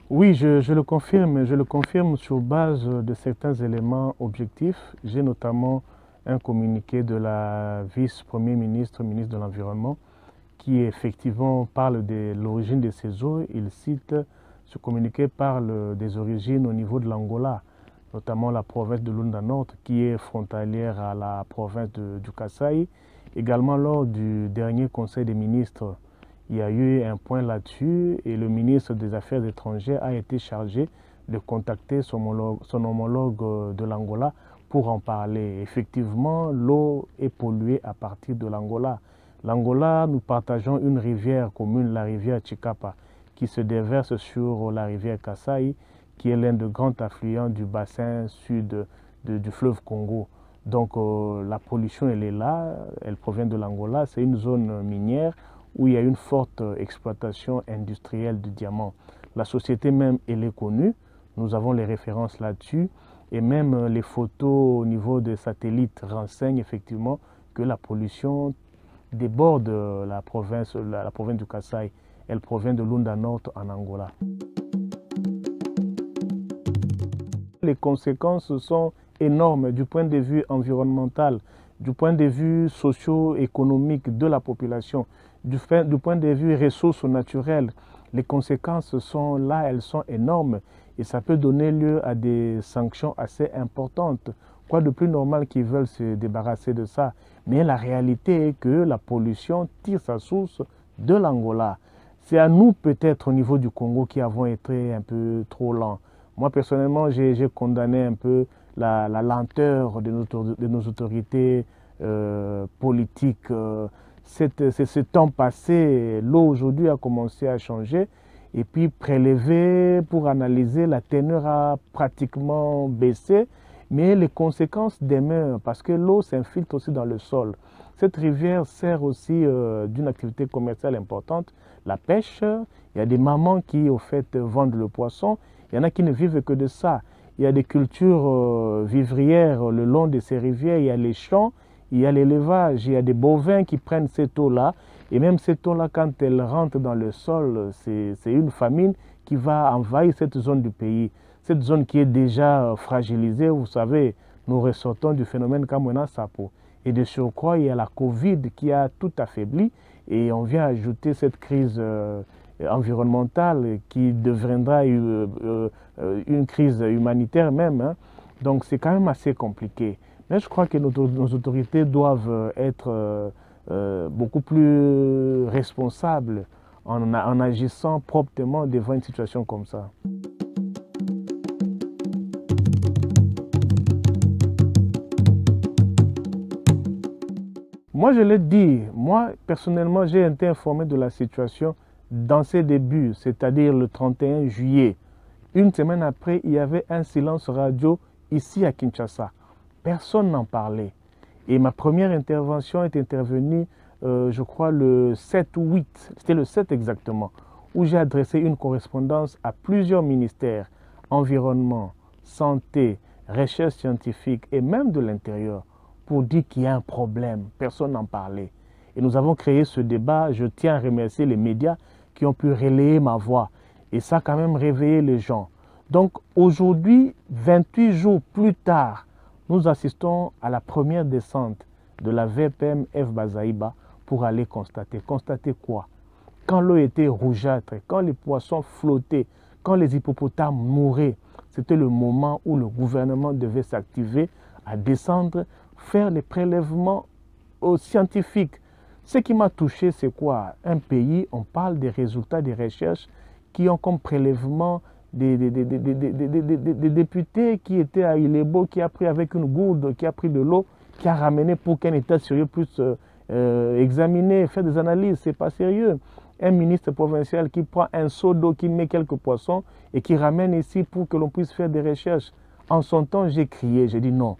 Oui, je le confirme sur base de certains éléments objectifs. J'ai notamment un communiqué de la vice-premier ministre, ministre de l'Environnement, qui effectivement parle de l'origine de ces eaux. Ce communiqué parle des origines au niveau de l'Angola, notamment la province de Lunda Nord, qui est frontalière à la province du Kasaï. Également lors du dernier Conseil des ministres, il y a eu un point là-dessus et le ministre des Affaires étrangères a été chargé de contacter son homologue de l'Angola pour en parler. Effectivement, l'eau est polluée à partir de l'Angola. L'Angola, nous partageons une rivière commune, la rivière Chikapa, qui se déverse sur la rivière Kasaï, qui est l'un des grands affluents du bassin sud du fleuve Congo. Donc la pollution, elle est là, elle provient de l'Angola. C'est une zone minière où il y a une forte exploitation industrielle du diamant. La société même, elle est connue, nous avons les références là-dessus, et même les photos au niveau des satellites renseignent effectivement que la pollution déborde la province du Kasaï. Elle provient de Lunda Nord en Angola. Les conséquences sont énormes du point de vue environnemental, du point de vue socio-économique de la population, du point de vue ressources naturelles. Les conséquences sont là, elles sont énormes et ça peut donner lieu à des sanctions assez importantes. Quoi de plus normal qu'ils veulent se débarrasser de ça? Mais la réalité est que la pollution tire sa source de l'Angola. C'est à nous peut-être au niveau du Congo qui avons été un peu trop lents. Moi personnellement, j'ai condamné un peu la lenteur de nos autorités politiques. Ce temps passé, l'eau aujourd'hui a commencé à changer et puis prélever pour analyser, la teneur a pratiquement baissé, mais les conséquences demeurent parce que l'eau s'infiltre aussi dans le sol. Cette rivière sert aussi d'une activité commerciale importante, la pêche. Il y a des mamans qui au fait vendent le poisson, il y en a qui ne vivent que de ça. Il y a des cultures vivrières le long de ces rivières, il y a les champs, il y a l'élevage, il y a des bovins qui prennent cette eau-là. Et même cette eau-là, quand elle rentre dans le sol, c'est une famine qui va envahir cette zone du pays. Cette zone qui est déjà fragilisée, vous savez, nous ressortons du phénomène Kamwena Sapo. Et de surcroît, il y a la Covid qui a tout affaibli. Et on vient ajouter cette crise environnementale qui deviendra une crise humanitaire même. Hein. Donc c'est quand même assez compliqué. Mais je crois que nos autorités doivent être beaucoup plus responsables en agissant promptement devant une situation comme ça. Moi, je l'ai dit, moi, personnellement, j'ai été informé de la situation dans ses débuts, c'est-à-dire le 31 juillet. Une semaine après, il y avait un silence radio ici à Kinshasa. Personne n'en parlait. Et ma première intervention est intervenue, je crois, le 7 ou 8, c'était le 7 exactement, où j'ai adressé une correspondance à plusieurs ministères, environnement, santé, recherche scientifique et même de l'intérieur, pour dire qu'il y a un problème. Personne n'en parlait. Et nous avons créé ce débat. Je tiens à remercier les médias qui ont pu relayer ma voix. Et ça a quand même réveillé les gens. Donc aujourd'hui, 28 jours plus tard, nous assistons à la première descente de la VPM F Bazaïba pour aller constater. Constater quoi? Quand l'eau était rougeâtre, quand les poissons flottaient, quand les hippopotames mouraient, c'était le moment où le gouvernement devait s'activer à descendre, faire les prélèvements scientifiques. Ce qui m'a touché, c'est quoi? Un pays, on parle des résultats des recherches qui ont comme prélèvement des députés qui étaient à Ilebo, qui a pris avec une gourde, qui a pris de l'eau, qui a ramené pour qu'un État sérieux puisse examiner, faire des analyses. C'est pas sérieux. Un ministre provincial qui prend un seau d'eau, qui met quelques poissons et qui ramène ici pour que l'on puisse faire des recherches. En son temps, j'ai crié, j'ai dit non.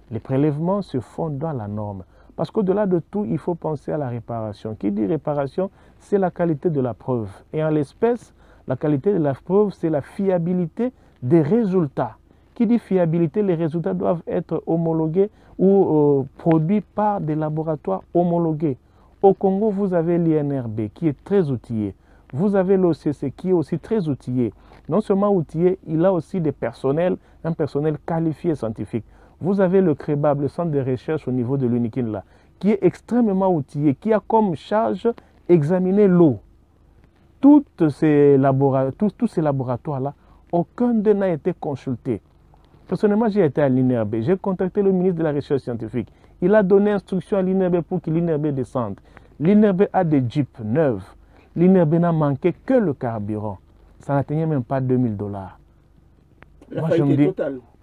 Les prélèvements se font dans la norme. Parce qu'au-delà de tout, il faut penser à la réparation. Qui dit réparation, c'est la qualité de la preuve. Et en l'espèce, la qualité de la preuve, c'est la fiabilité des résultats. Qui dit fiabilité, les résultats doivent être homologués ou produits par des laboratoires homologués. Au Congo, vous avez l'INRB qui est très outillé. Vous avez l'OCC qui est aussi très outillé. Non seulement outillé, il a aussi des personnels, un personnel qualifié scientifique. Vous avez le CREBAB, le centre de recherche au niveau de l'UNIKIN, qui est extrêmement outillé, qui a comme charge examiner l'eau. Tous ces laboratoires-là, aucun d'eux n'a été consulté. Personnellement, j'ai été à l'INRB, j'ai contacté le ministre de la Recherche scientifique. Il a donné instruction à l'INRB pour que l'INRB descende. L'INRB a des jeeps neuves. L'INRB n'a manqué que le carburant. Ça n'atteignait même pas 2000 $.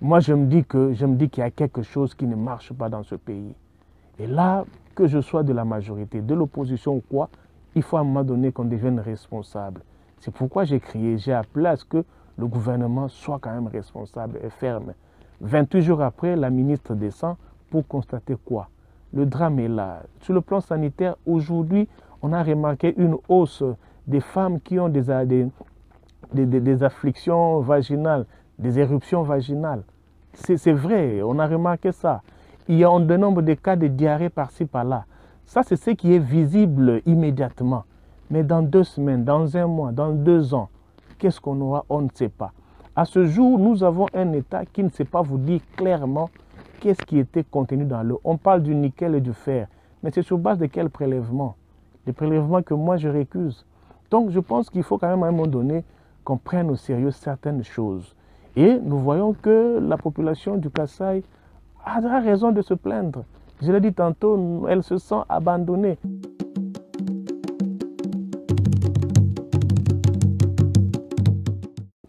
Moi, je me dis qu'il y a quelque chose qui ne marche pas dans ce pays. Et là, que je sois de la majorité, de l'opposition ou quoi, il faut à un moment donné qu'on devienne responsable. C'est pourquoi j'ai crié, j'ai appelé à ce que le gouvernement soit quand même responsable et ferme. 28 jours après, la ministre descend pour constater quoi? Le drame est là. Sur le plan sanitaire, aujourd'hui, on a remarqué une hausse des femmes qui ont des afflictions vaginales, des éruptions vaginales. C'est vrai, on a remarqué ça. Il y a un nombre de cas de diarrhée par-ci, par-là. Ça, c'est ce qui est visible immédiatement. Mais dans 2 semaines, dans 1 mois, dans 2 ans, qu'est-ce qu'on aura? On ne sait pas. À ce jour, nous avons un État qui ne sait pas vous dire clairement qu'est-ce qui était contenu dans l'eau. On parle du nickel et du fer. Mais c'est sur base de quel prélèvement? Des prélèvements que moi, je récuse. Donc, je pense qu'il faut quand même à un moment donné qu'on prenne au sérieux certaines choses. Et nous voyons que la population du Kasaï a raison de se plaindre. Je l'ai dit tantôt, elle se sent abandonnée.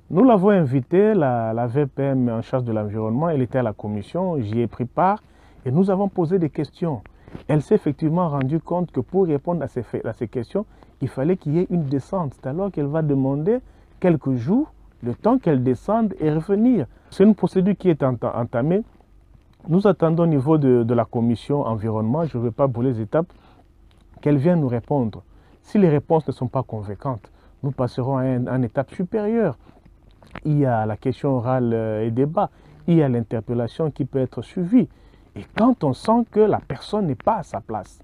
Nous l'avons invitée, la VPM en charge de l'environnement, elle était à la commission, j'y ai pris part et nous avons posé des questions. Elle s'est effectivement rendue compte que pour répondre à ces questions, il fallait qu'il y ait une descente. C'est alors qu'elle va demander quelques jours, le temps qu'elle descende et revenir. C'est une procédure qui est entamée. Nous attendons au niveau de la commission environnement, je ne veux pas brûler les étapes, qu'elle vienne nous répondre. Si les réponses ne sont pas convaincantes, nous passerons à une étape supérieure. Il y a la question orale et débat, il y a l'interpellation qui peut être suivie. Et quand on sent que la personne n'est pas à sa place,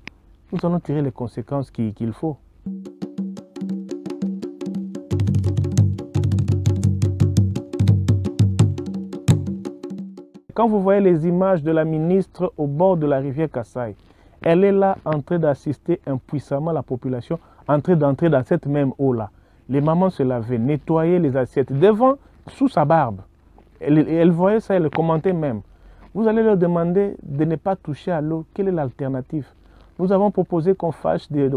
nous allons tirer les conséquences qu'il faut. Quand vous voyez les images de la ministre au bord de la rivière Kasaï, elle est là en train d'assister impuissamment la population, en train d'entrer dans cette même eau-là. Les mamans se lavaient, nettoyaient les assiettes devant, sous sa barbe. Elle voyait ça, elle commentait même. Vous allez leur demander de ne pas toucher à l'eau. Quelle est l'alternative? Nous avons proposé qu'on fasse des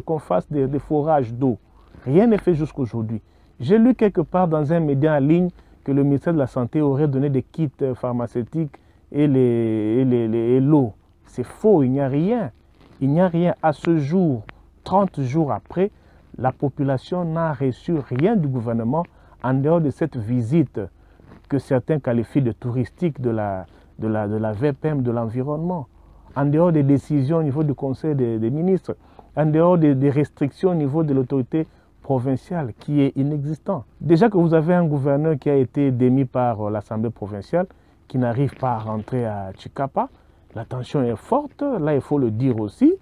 forages d'eau. Rien n'est fait jusqu'aujourd'hui. J'ai lu quelque part dans un média en ligne que le ministère de la Santé aurait donné des kits pharmaceutiques et l'eau. C'est faux, il n'y a rien. Il n'y a rien. À ce jour, 30 jours après, la population n'a reçu rien du gouvernement en dehors de cette visite que certains qualifient de touristique de la VPM de l'environnement, en dehors des décisions au niveau du Conseil des ministres, en dehors des restrictions au niveau de l'autorité provinciale qui est inexistant. Déjà que vous avez un gouverneur qui a été démis par l'Assemblée provinciale, qui n'arrive pas à rentrer à Chikapa, la tension est forte, là il faut le dire aussi.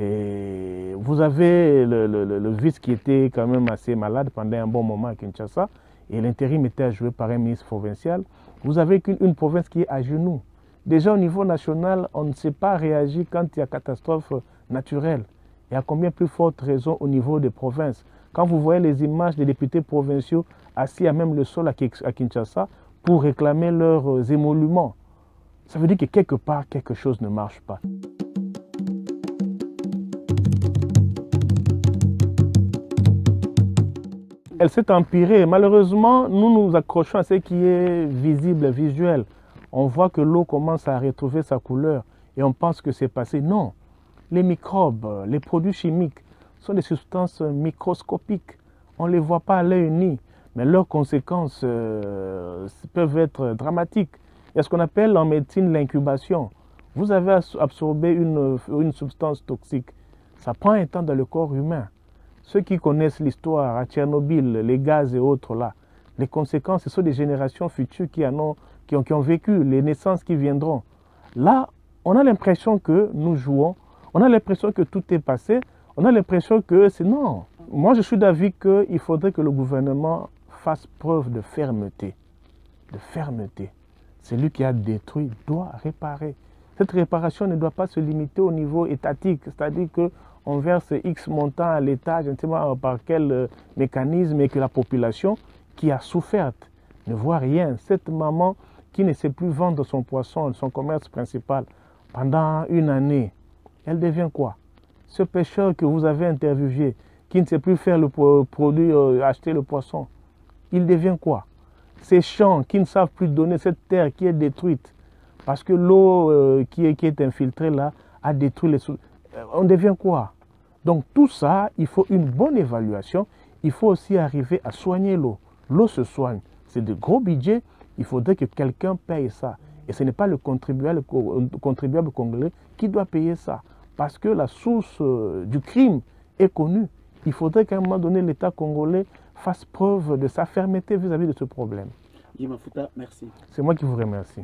Et vous avez le vice qui était quand même assez malade pendant un bon moment à Kinshasa, et l'intérim était à jouer par un ministre provincial. Vous avez une province qui est à genoux. Déjà au niveau national, on ne sait pas réagir quand il y a catastrophe naturelle. Et à combien plus forte raison au niveau des provinces. Quand vous voyez les images des députés provinciaux assis à même le sol à Kinshasa pour réclamer leurs émoluments, ça veut dire que quelque part, quelque chose ne marche pas. Elle s'est empirée. Malheureusement, nous nous accrochons à ce qui est visible, visuel. On voit que l'eau commence à retrouver sa couleur et on pense que c'est passé. Non, les microbes, les produits chimiques sont des substances microscopiques. On ne les voit pas à l'œil nu, mais leurs conséquences peuvent être dramatiques. Il y a ce qu'on appelle en médecine l'incubation. Vous avez absorbé une substance toxique. Ça prend un temps dans le corps humain. Ceux qui connaissent l'histoire à Tchernobyl, les gaz et autres là, les conséquences, ce sont des générations futures qui ont vécu, les naissances qui viendront. Là, on a l'impression que nous jouons, on a l'impression que tout est passé, on a l'impression que c'est non. Moi, je suis d'avis qu'il faudrait que le gouvernement fasse preuve de fermeté. De fermeté. Celui qui a détruit doit réparer. Cette réparation ne doit pas se limiter au niveau étatique, c'est-à-dire qu'on verse X montant à l'État, je ne sais pas par quel mécanisme, et que la population qui a souffert ne voit rien. Cette maman qui ne sait plus vendre son poisson, son commerce principal, pendant une année, elle devient quoi? Ce pêcheur que vous avez interviewé, qui ne sait plus faire le produit, acheter le poisson, il devient quoi? Ces champs qui ne savent plus donner, cette terre qui est détruite, parce que l'eau qui est infiltrée là a détruit les sols. On devient quoi? Donc tout ça, il faut une bonne évaluation. Il faut aussi arriver à soigner l'eau. L'eau se soigne. C'est de gros budgets. Il faudrait que quelqu'un paye ça. Et ce n'est pas le contribuable congolais qui doit payer ça. Parce que la source du crime est connue. Il faudrait qu'à un moment donné, l'État congolais fasse preuve de sa fermeté vis-à-vis de ce problème. Yemafuta, merci. C'est moi qui vous remercie.